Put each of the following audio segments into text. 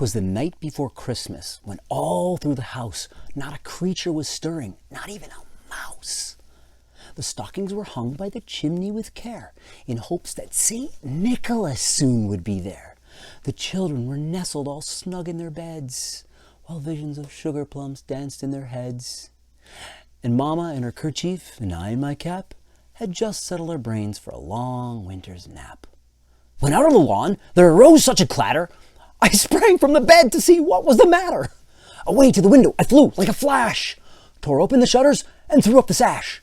'Twas the night before Christmas, when all through the house not a creature was stirring, not even a mouse. The stockings were hung by the chimney with care, in hopes that St. Nicholas soon would be there. The children were nestled all snug in their beds, while visions of sugar plums danced in their heads. And Mama in her kerchief, and I in my cap, had just settled our brains for a long winter's nap. When out on the lawn there arose such a clatter, I sprang from the bed to see what was the matter. Away to the window I flew like a flash, tore open the shutters and threw up the sash.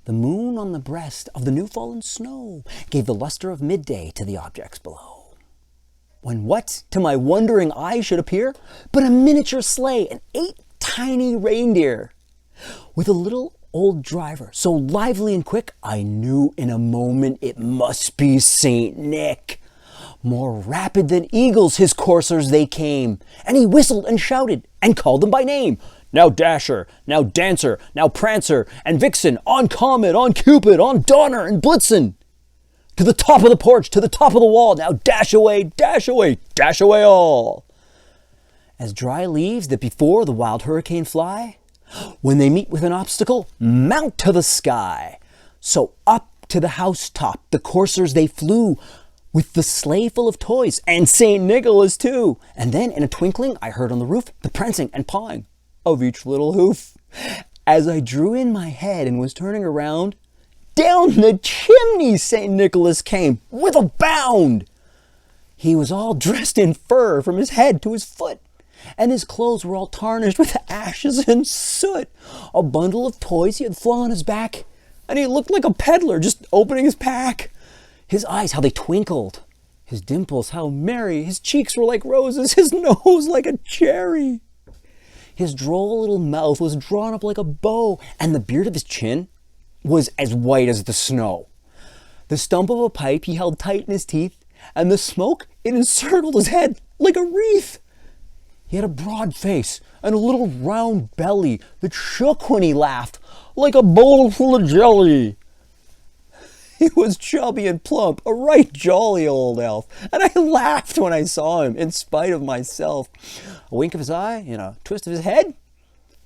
The moon on the breast of the new-fallen snow gave the luster of midday to the objects below. When what to my wondering eye should appear but a miniature sleigh and 8 tiny reindeer, with a little old driver so lively and quick, I knew in a moment it must be Saint Nick. More rapid than eagles his coursers they came, and he whistled and shouted and called them by name. Now Dasher, now Dancer, now Prancer and Vixen, on Comet, on Cupid, on Donner and Blitzen. To the top of the porch, to the top of the wall, now dash away, dash away, dash away all. As dry leaves that before the wild hurricane fly, when they meet with an obstacle, mount to the sky. So up to the housetop the coursers they flew, with the sleigh full of toys, and St. Nicholas too. And then in a twinkling I heard on the roof the prancing and pawing of each little hoof. As I drew in my head and was turning around, down the chimney St. Nicholas came with a bound. He was all dressed in fur from his head to his foot, and his clothes were all tarnished with ashes and soot. A bundle of toys he had flung on his back, and he looked like a peddler just opening his pack. His eyes, how they twinkled, his dimples, how merry, his cheeks were like roses, his nose like a cherry. His droll little mouth was drawn up like a bow, and the beard of his chin was as white as the snow. The stump of a pipe he held tight in his teeth, and the smoke, it encircled his head like a wreath. He had a broad face and a little round belly that shook when he laughed like a bowl full of jelly. He was chubby and plump, a right jolly old elf, and I laughed when I saw him, in spite of myself. A wink of his eye and a twist of his head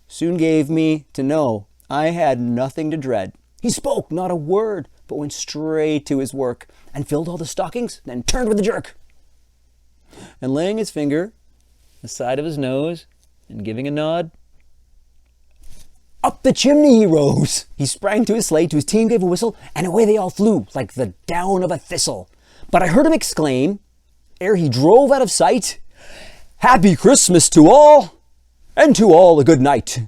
soon gave me to know I had nothing to dread. He spoke not a word, but went straight to his work, and filled all the stockings, then turned with a jerk. And laying his finger the side of his nose, and giving a nod, up the chimney he rose. He sprang to his sleigh, to his team gave a whistle, and away they all flew like the down of a thistle. But I heard him exclaim, ere he drove out of sight, "Happy Christmas to all, and to all a good night."